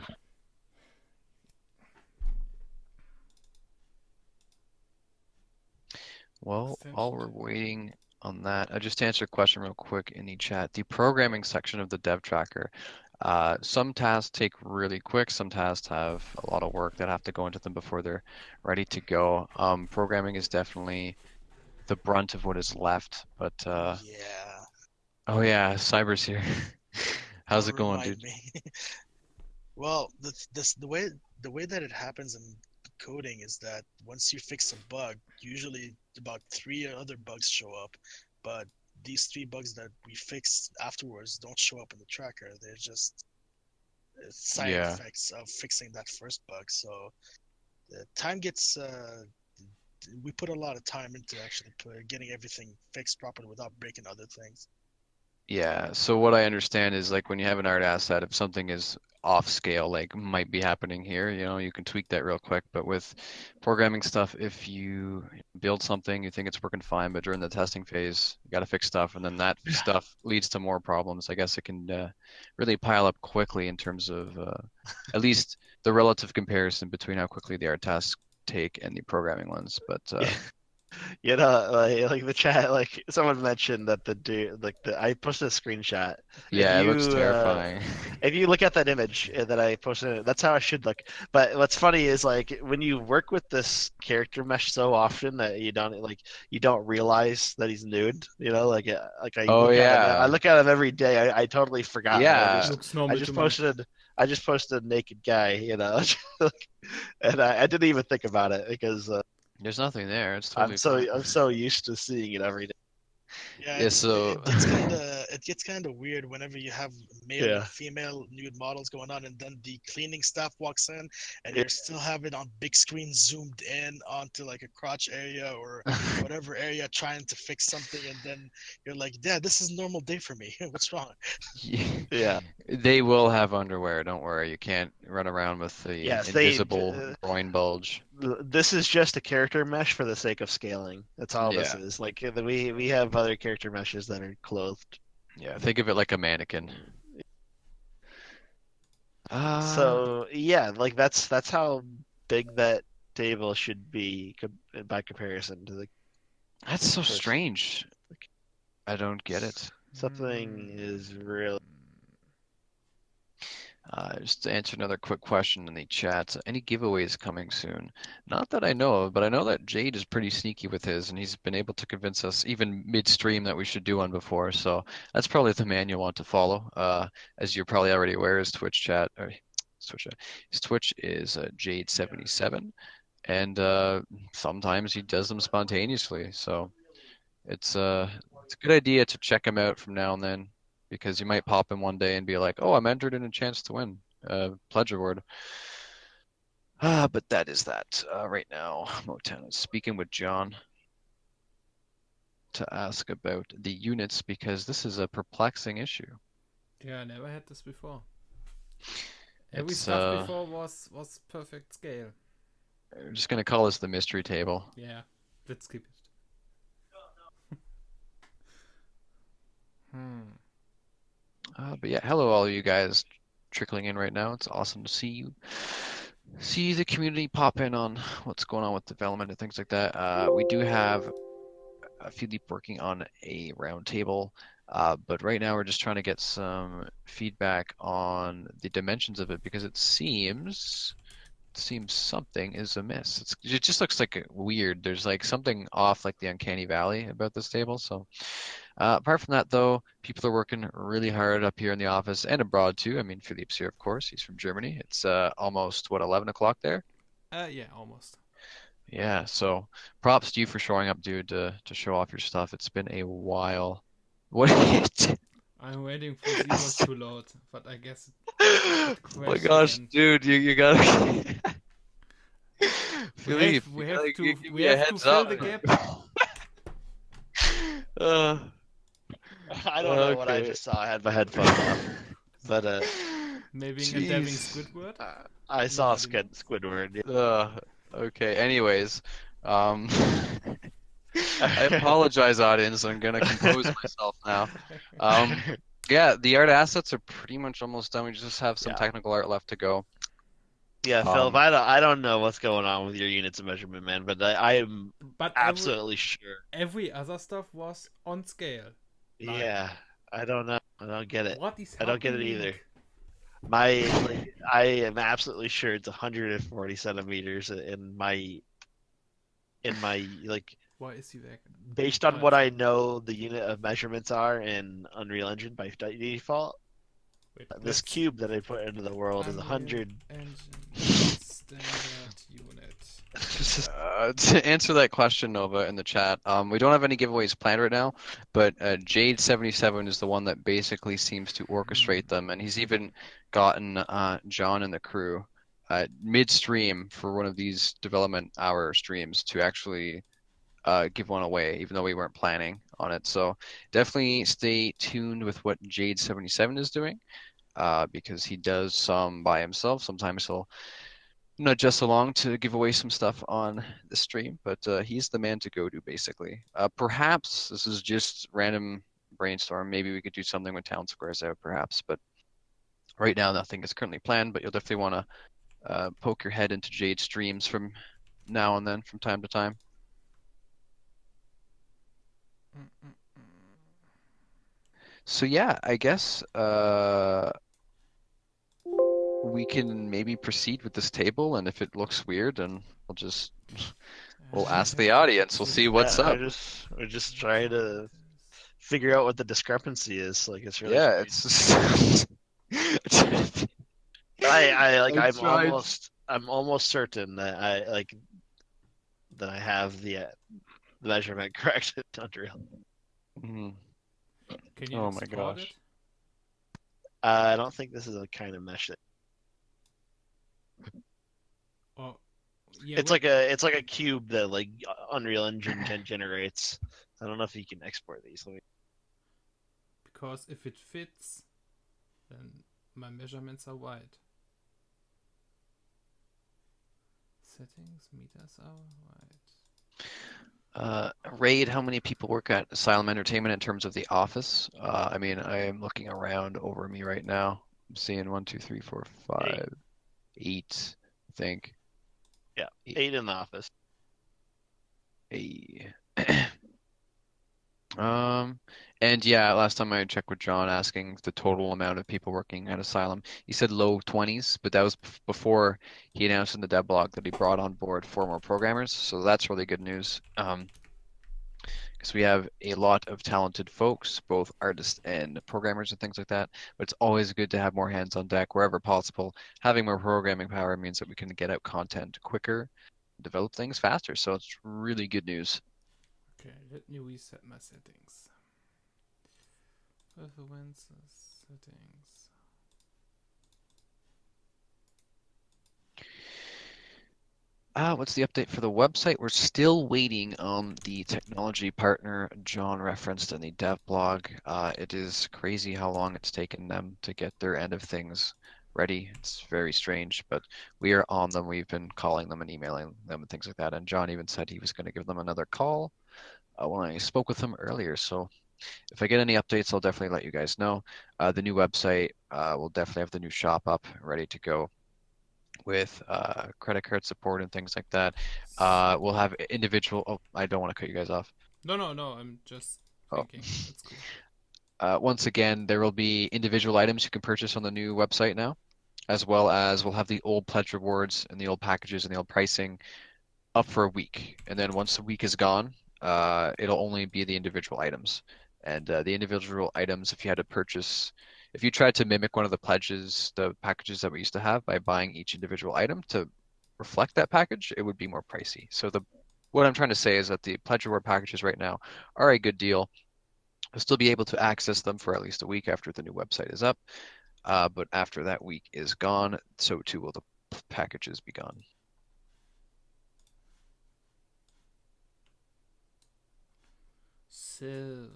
Well, while we're Essentially. waiting on that, just to answer a question real quick in the chat, the programming section of the dev tracker, some tasks take really quick, some tasks have a lot of work that have to go into them before they're ready to go. Programming is definitely the brunt of what is left, but Yeah, oh yeah, Cyber's here. How's don't it going, remind dude? me. Well, the way that it happens in coding is that once you fix a bug, usually about three other bugs show up, but these three bugs that we fix afterwards don't show up in the tracker. They're just side Yeah. effects of fixing that first bug. So the time gets we put a lot of time into actually getting everything fixed properly without breaking other things. Yeah, so what I understand is like when you have an art asset, if something is off scale, like might be happening here, you can tweak that real quick. But with programming stuff, if you build something, you think it's working fine, but during the testing phase, you got to fix stuff, and then that stuff leads to more problems. I guess it can really pile up quickly in terms of at least the relative comparison between how quickly the art tasks take and the programming ones. But Like the chat, like someone mentioned that the dude, like I posted a screenshot. If yeah, it looks you terrifying. if you look at that image that I posted, that's how I should look. But what's funny is like when you work with this character mesh so often that you don't realize that he's nude. Like I Oh look at him, I yeah. look at him every day. I totally forgot. Yeah, Looks I normal to just me. posted a naked guy. And I didn't even think about it because there's nothing there. It's totally fine. I'm so used to seeing it every day. Yeah, Yeah, so it gets kind of weird whenever you have male and Yeah. female nude models going on, and then the cleaning staff walks in, and Yeah. you're still having on big screen zoomed in onto like a crotch area or whatever area trying to fix something, and then you're like, "Yeah, this is a normal day for me. What's wrong?" Yeah. they will have underwear, don't worry. You can't run around with the Yes, invisible groin bulge. this is just a character mesh for the sake of scaling. That's all this Yeah, is. Like we have other character meshes that are clothed. yeah. Think of it like a mannequin. Uh, So yeah, like that's how big that table should be by comparison to the that's so first. strange. I don't get it. Something is real. Just to answer another quick question in the chat, any giveaways coming soon? Not that I know of, but I know that Jade is pretty sneaky with his, and he's been able to convince us even midstream that we should do one before. So that's probably the man you'll want to follow. As you're probably already aware, his Twitch chat, or Twitch, his Twitch is Jade77, and sometimes he does them spontaneously. So it's a good idea to check him out from now and then because you might pop in one day and be like, "Oh, I'm entered in a chance to win pledge award." But that is that right now. Motown is speaking with John to ask about the units because this is a perplexing issue. Yeah, I never had this before. Every It's stuff before was perfect scale. I'm just gonna call this the mystery table. Yeah, let's skip it. Hmm. But yeah, hello all you guys trickling in right now. It's awesome to see you. See the community pop in on what's going on with development and things like that. We do have Philippe working on a roundtable, but right now we're just trying to get some feedback on the dimensions of it because it seems something is amiss. It just looks like weird. There's like something off, like the uncanny valley about this table. So apart from that, though, people are working really hard up here in the office and abroad too. I mean, Philippe's here, of course. He's from Germany. It's almost what 11 o'clock there. Yeah, almost. Yeah. So props to you for showing up, dude, to show off your stuff. It's been a while. What? I'm waiting for Zeros to load, but I guess Oh it my crashed gosh, again. dude, you gotta We have Philippe, we you have gotta to give we me a have to heads fill up. the gap. Uh, I don't know what I okay. just saw. I had my headphones off, but Maybe a dabbing Jeez. Squidward. I saw Nobody knows. Squidward. Okay. Anyways, um, I Yeah. apologize, audience. I'm gonna compose myself now. Um, yeah, the art assets are pretty much almost done. We just have some Yeah. technical art left to go. Yeah, Philip, Um, I don't know what's going on with your units of measurement, man, but I am But absolutely sure. every other stuff was on scale. Like, Yeah, I don't know. I don't get it. what is I don't get it happening? either. I am absolutely sure it's 140 centimeters in my like Why is he back? based Oh, on what it's I gone. know the unit of measurements are in Unreal Engine by default. Wait, This let's cube that I put into the world is Unreal 100. Engine standard unit. To answer that question, Nova, in the chat, we don't have any giveaways planned right now, but Jade77 is the one that basically seems to Hmm. orchestrate them, and he's even gotten John and the crew midstream for one of these development hour streams to actually give one away, even though we weren't planning on it. So definitely stay tuned with what Jade77 is doing, because he does some by himself. Sometimes he'll nudge us along to give away some stuff on the stream, but he's the man to go to basically. Perhaps this is just random brainstorm. Maybe we could do something when Town Square's out, perhaps. But right now, nothing is currently planned. But you'll definitely want to poke your head into Jade streams from now and then, from time to time. Mm-mm-mm. So yeah, I guess we can maybe proceed with this table, and if it looks weird, then we'll We ask the have to audience. fix We'll this see what's Yeah, up. we're just like trying to this. figure out what the discrepancy is. Like it's really Yeah, strange. it's I tried. I'm almost certain that I have the measurement correct in Unreal. Mhm. Can you Oh my export it? gosh. I don't think this is a kind of mesh. Or yeah, It's like a cube that like Unreal Engine generates. I don't know if you can export these. because if it fits, then my measurements are wide. Settings, meters are wide. Raid, how many people work at Asylum Entertainment in terms of the office? I mean, I am looking around over me right now. I'm seeing one, two, three, four, Eight. five, eight, I think. Yeah, Eight. 8 in the office. Eight. Um, and yeah, last time I checked with John asking the total amount of people working at Asylum, he said low 20s, but that was before he announced in the dev blog that he brought on board 4 more programmers. So that's really good news. Because we have a lot of talented folks, both artists and programmers and things like that. But it's always good to have more hands on deck wherever possible. Having more programming power means that we can get out content quicker, develop things faster. So it's really good news. Okay, let me reset my settings. Preferences, settings. What's the update for the website? We're still waiting on the technology partner John referenced in the dev blog. It is crazy how long it's taken them to get their end of things ready. It's very strange, but we are on them. We've been calling them and emailing them and things like that. And John even said he was going to give them another call when I spoke with him earlier. So if I get any updates, I'll definitely let you guys know. The new website will definitely have the new shop up ready to go with credit card support and things like that. We'll have individual. Oh, I don't want to cut you guys off. No, no, no. I'm just Oh, thinking. That's cool. once again, there will be individual items you can purchase on the new website now, as well as we'll have the old pledge rewards and the old packages and the old pricing up for a week. And then once the week is gone, it'll only be the individual items. And the individual items, if you had to purchase, if you tried to mimic one of the pledges, the packages that we used to have by buying each individual item to reflect that package, it would be more pricey. So what I'm trying to say is that the pledge reward packages right now are a good deal. You'll still be able to access them for at least a week after the new website is up. But after that week is gone, so too will the packages be gone. So,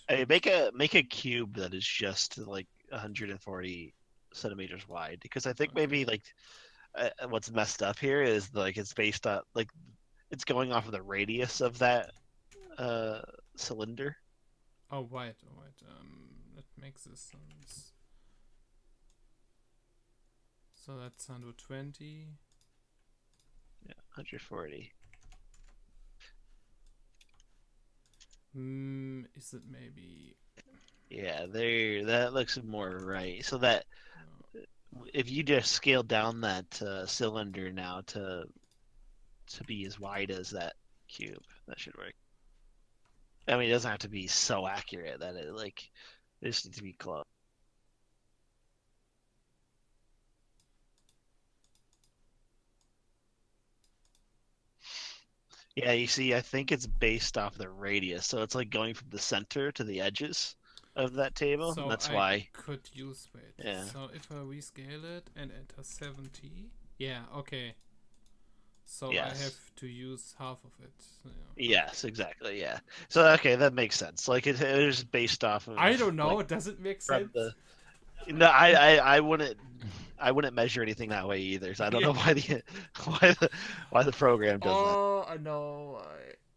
Hey, make a cube that is just like 140 centimeters wide, because I think maybe okay. like what's messed up here is like it's based on like it's going off of the radius of that uh cylinder. Oh, wait, oh, wait. That makes this sense. So that's 120. Yeah, 140. Is it maybe? Yeah, there that looks more right. So that No. if you just scale down that cylinder now to be as wide as that cube, that should work. I mean, it doesn't have to be so accurate that it like it just needs to be close. Yeah, you see, I think it's based off the radius, so it's like going from the center to the edges of that table, and So that's I why. could use wait. Yeah. So if I rescale it and enter 70, yeah, okay. So I have Yes. to use half of it. Yeah. Yes, exactly. Yeah. So okay, that makes sense. Like it is based off I of don't like know. Does it make from sense? the. No, I wouldn't measure anything that way either. So I don't Yeah. know why the why the program does that. Oh, I know.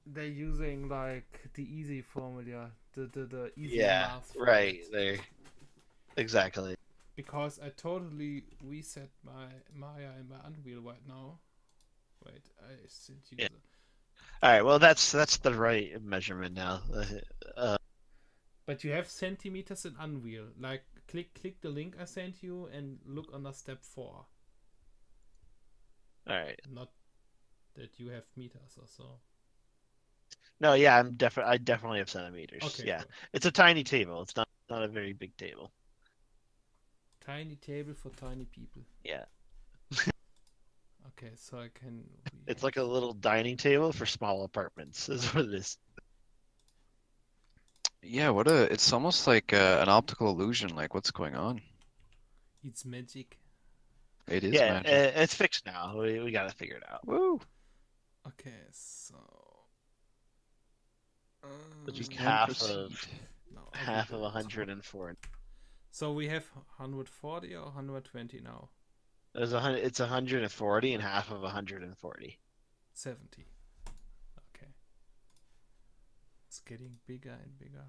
They're using like the easy formula, the easy Yeah. math for Right it. there. Exactly. Because I totally reset my Maya and my Unreal right now. Wait, I still use Yeah. it. All right. Well, that's the right measurement now. Uh, But you have centimeters in Unreal. Like click the link I sent you and look under step 4. all right. Not that you have meters or so. No, yeah, I definitely have centimeters. Okay, Yeah, cool. it's a tiny table. It's not a very big table. Tiny table for tiny people. Yeah, Okay, so I can it's read. like a little dining table for small apartments. Is what it is. Yeah, it's almost like an optical illusion. Like, what's going on? It's magic. It is Yeah, magic. it's fixed now. We got to figure it out. Woo! Okay, so It's We just can half proceed. of no, I half of rebuild. 104. So we have 140 or 120 now. It's 140 and half of 140. 70. Okay, it's getting bigger and bigger.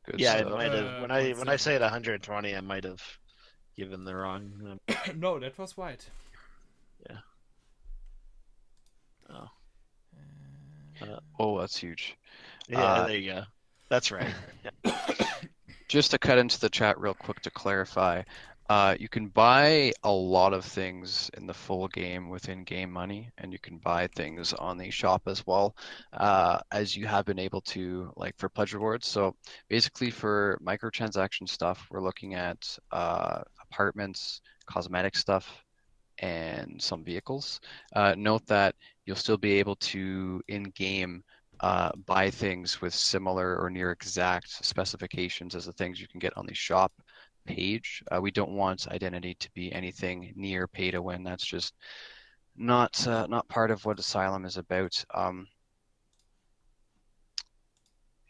Good Yeah, I stuff. might have Point when I seven. say it 120, I might have given the wrong. No, that was right. Yeah. Oh. Uh, Oh, that's huge. yeah. Uh, There you go. That's right. just to cut into the chat real quick to clarify, you can buy a lot of things in the full game with in-game money, and you can buy things on the shop as well, as you have been able to, like for pledge rewards. So basically, for microtransaction stuff, we're looking at apartments, cosmetic stuff, and some vehicles. Note that you'll still be able to in-game buy things with similar or near exact specifications as the things you can get on the shop. page. We don't want identity to be anything near pay to win. That's just not part of what Asylum is about.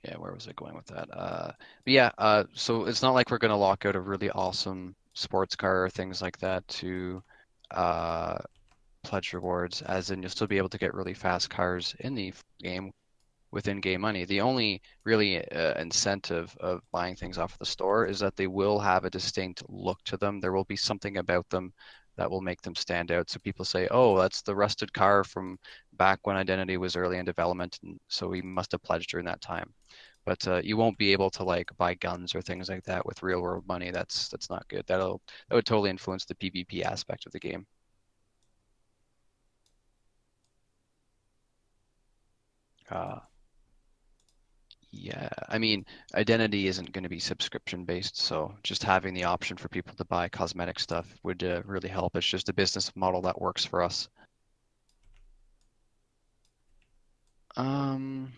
Yeah, where was I going with that? But yeah, so it's not like we're gonna lock out a really awesome sports car or things like that to uh, pledge rewards, as in you'll still be able to get really fast cars in the game with in-game money. The only really incentive of buying things off of the store is that they will have a distinct look to them. There will be something about them that will make them stand out. So people say, "Oh, that's the rusted car from back when Identity was early in development, and so we must have pledged during that time." But you won't be able to like buy guns or things like that with real world money. That's not good. That would totally influence the PvP aspect of the game. Uh, Yeah, I mean, identity isn't going to be subscription based, so just having the option for people to buy cosmetic stuff would really help. It's just a business model that works for us. Um,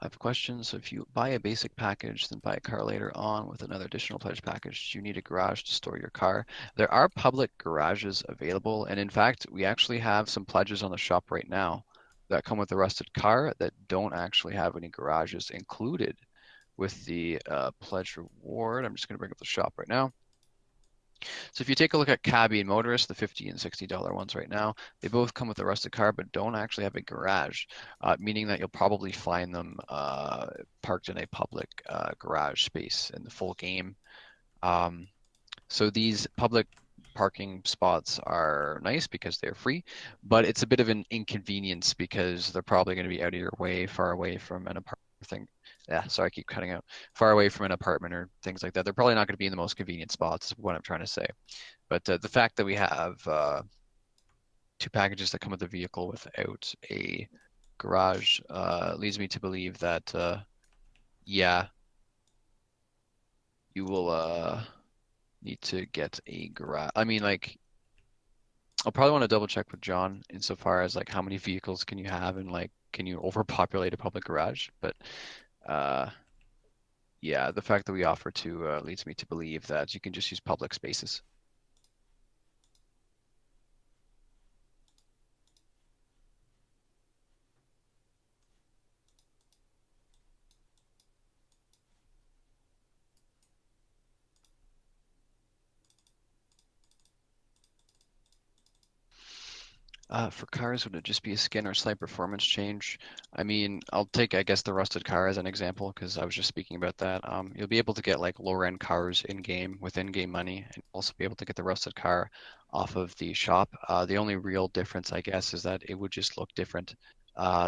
I have questions. So if you buy a basic package, then buy a car later on with another additional pledge package, do you need a garage to store your car? There are public garages available, and in fact, we actually have some pledges on the shop right now that come with a rusted car that don't actually have any garages included with the pledge reward. I'm just going to bring up the shop right now. So if you take a look at Cabby and Motorist, the $50 and $60 ones right now, they both come with a rusted car, but don't actually have a garage, meaning that you'll probably find them parked in a public garage space in the full game. Um, so these public parking spots are nice because they're free, but it's a bit of an inconvenience because they're probably going to be out of your way, far away from an apartment thing. Yeah, sorry, I keep cutting out. Far away from an apartment or things like that. They're probably not going to be in the most convenient spots, is what I'm trying to say. But the fact that we have two packages that come with the vehicle without a garage leads me to believe that, yeah, you will need to get a garage. I mean, like, I'll probably want to double check with John insofar as like how many vehicles can you have and like can you overpopulate a public garage? But uh, yeah, the fact that we offer to leads me to believe that you can just use public spaces. For cars, would it just be a skin or slight performance change? I mean, I'll take, I guess, the rusted car as an example because I was just speaking about that. You'll be able to get like lower end cars in game with in-game money, and also be able to get the rusted car off of the shop. The only real difference, I guess, is that it would just look different.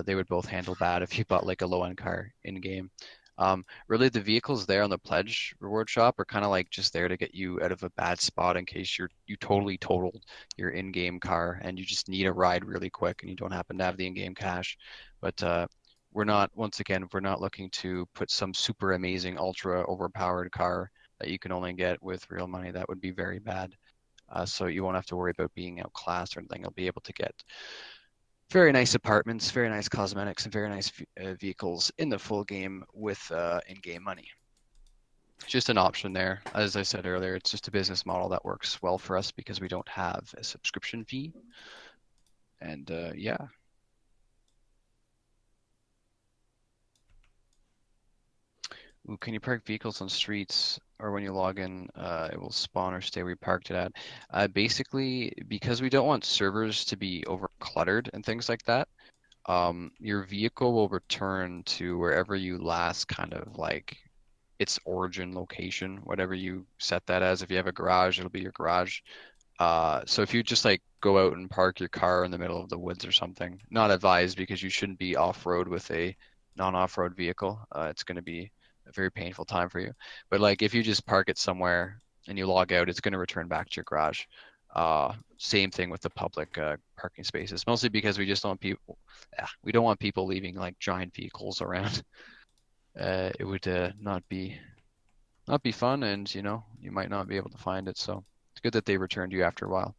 They would both handle bad if you bought like a low end car in game. Really, the vehicles there on the pledge reward shop are kind of like just there to get you out of a bad spot in case you totally totaled your in-game car and you just need a ride really quick and you don't happen to have the in-game cash. But we're not, once again, we're not looking to put some super amazing, ultra overpowered car that you can only get with real money. That would be very bad. So you won't have to worry about being outclassed or anything. You'll be able to get very nice apartments, very nice cosmetics, and very nice vehicles in the full game with in-game money. Just an option there. As I said earlier, it's just a business model that works well for us because we don't have a subscription fee. And yeah. Ooh, can you park vehicles on streets or when you log in, it will spawn or stay where you parked it at? Basically, because we don't want servers to be over cluttered and things like that, your vehicle will return to wherever you last kind of like its origin location, whatever you set that as. If you have a garage, it'll be your garage. So if you just like go out and park your car in the middle of the woods or something, not advised because you shouldn't be off-road with a non-off-road vehicle. It's going to be a very painful time for you. But like if you just park it somewhere and you log out, it's going to return back to your garage. Same thing with the public parking spaces, mostly because we just don't want people, yeah, we don't want people leaving like giant vehicles around. It would not be fun, and you might not be able to find it. So it's good that they returned you after a while.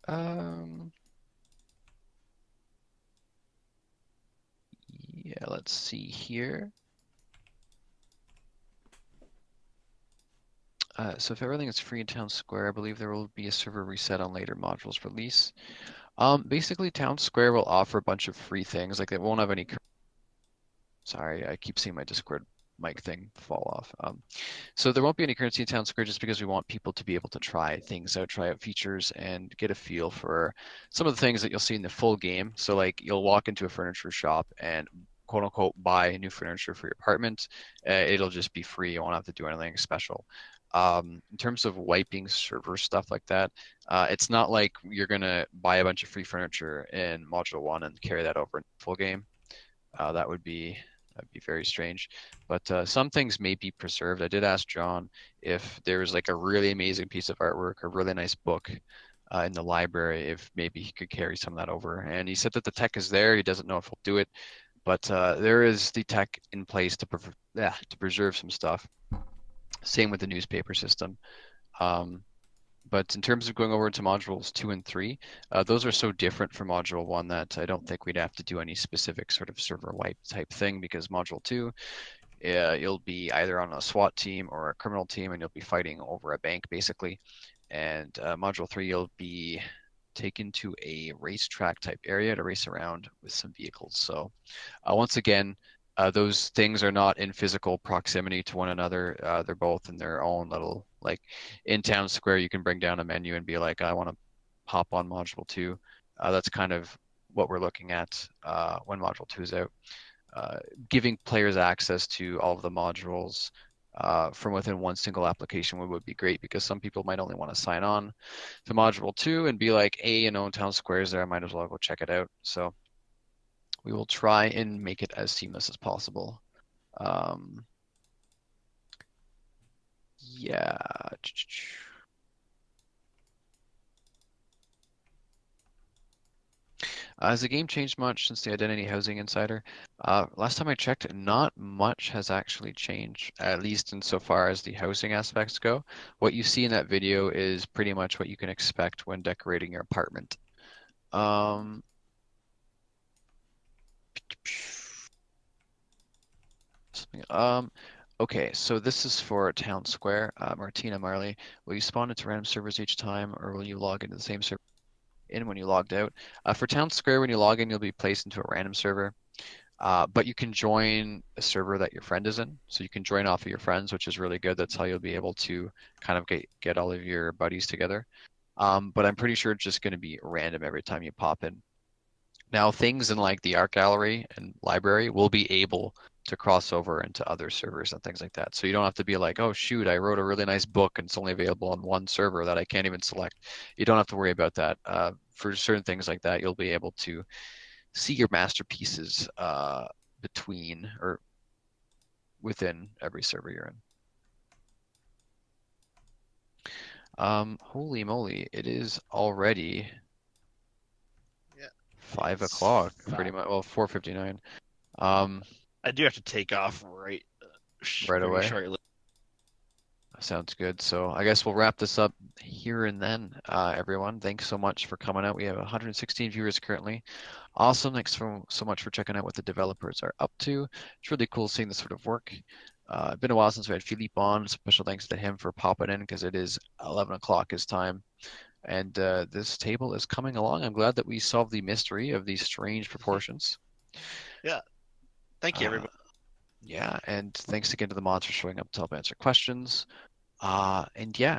Um, yeah, let's see here. So if everything is free in Town Square, I believe there will be a server reset on later modules release. Basically, Town Square will offer a bunch of free things. Like they won't have any. Sorry, I keep seeing my Discord mic thing fall off. So there won't be any currency in Town Square just because we want people to be able to try things out, try out features, and get a feel for some of the things that you'll see in the full game. So like you'll walk into a furniture shop and quote unquote buy new furniture for your apartment. It'll just be free. You won't have to do anything special. In terms of wiping server stuff like that, it's not like you're gonna buy a bunch of free furniture in Module 1 and carry that over in the full game. That'd be very strange. But some things may be preserved. I did ask John if there was like a really amazing piece of artwork, a really nice book in the library, if maybe he could carry some of that over. And he said that the tech is there. He doesn't know if he'll do it, but there is the tech in place to preserve some stuff. Same with the newspaper system. Um, but in terms of going over to modules 2 and 3, those are so different from module 1 that I don't think we'd have to do any specific sort of server wipe type thing because module 2, you'll be either on a SWAT team or a criminal team and you'll be fighting over a bank basically. And module 3, you'll be taken to a racetrack type area to race around with some vehicles. So once again, those things are not in physical proximity to one another. They're both in their own little, like in Town Square, you can bring down a menu and be like, I want to hop on Module 2. That's kind of what we're looking at when Module 2 is out. Giving players access to all of the modules from within one single application would be great because some people might only want to sign on to Module 2 and be like, hey, Town Square is there, I might as well go check it out. So we will try and make it as seamless as possible. Um, yeah. Has the game changed much since the Identity Housing Insider? Last time I checked, not much has actually changed, at least insofar as the housing aspects go. What you see in that video is pretty much what you can expect when decorating your apartment. Um, um, okay, so this is for Town Square. Martina Marley, will you spawn into random servers each time, or will you log into the same server in when you logged out? For Town Square, when you log in, you'll be placed into a random server. But you can join a server that your friend is in. So you can join off of your friends, which is really good. That's how you'll be able to kind of get all of your buddies together. But I'm pretty sure it's just going to be random every time you pop in. Now, things in like the art gallery and library will be able to cross over into other servers and things like that. So you don't have to be like, oh shoot, I wrote a really nice book and it's only available on one server that I can't even select. You don't have to worry about that. For certain things like that, you'll be able to see your masterpieces between or within every server you're in. Holy moly, it is already Yeah, 5 o'clock, pretty much. Well, 4:59. Um, I do have to take off right very away. shortly. Sounds good. So I guess we'll wrap this up here and then, everyone. Thanks so much for coming out. We have 116 viewers currently. Awesome. Thanks so much for checking out what the developers are up to. It's really cool seeing this sort of work. It's been a while since we had Philippe on. Special thanks to him for popping in because it is 11 o'clock his time. And this table is coming along. I'm glad that we solved the mystery of these strange proportions. Yeah. Thank you, Uh, everybody. yeah, and thanks again to the mods for showing up to help answer questions. And yeah,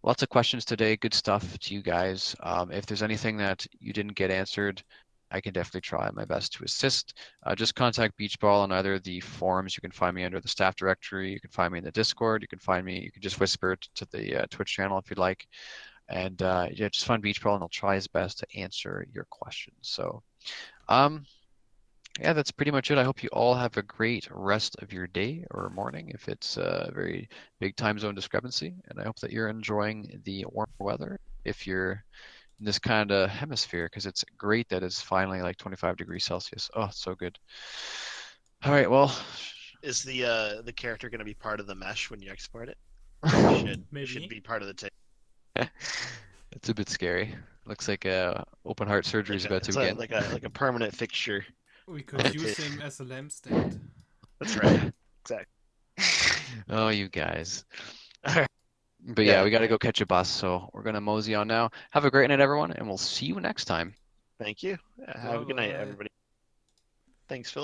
lots of questions today. Good stuff to you guys. If there's anything that you didn't get answered, I can definitely try my best to assist. Just contact Beach Ball on either of the forums. You can find me under the staff directory. You can find me in the Discord. You can find me. You can just whisper it to the Twitch channel if you'd like. And yeah, just find Beach Ball, and he'll try his best to answer your questions. So, um, yeah, that's pretty much it. I hope you all have a great rest of your day or morning if it's a very big time zone discrepancy. And I hope that you're enjoying the warmer weather if you're in this kind of hemisphere because it's great that it's finally like 25 degrees Celsius. Oh, so good. All right, well, Is the character going to be part of the mesh when you export it? Should Maybe. be part of the table. it's a bit scary. Looks like open heart surgery is Like a, about to it's begin. like a permanent fixture We on could the use table. him as a lampstand. That's right. Exactly. Oh, you guys. All right. But yeah, Yeah. we got to go catch a bus, so we're gonna mosey on now. Have a great night, everyone, and we'll see you next time. Thank you. Have Bye a good night, bye. everybody. Thanks, Philip.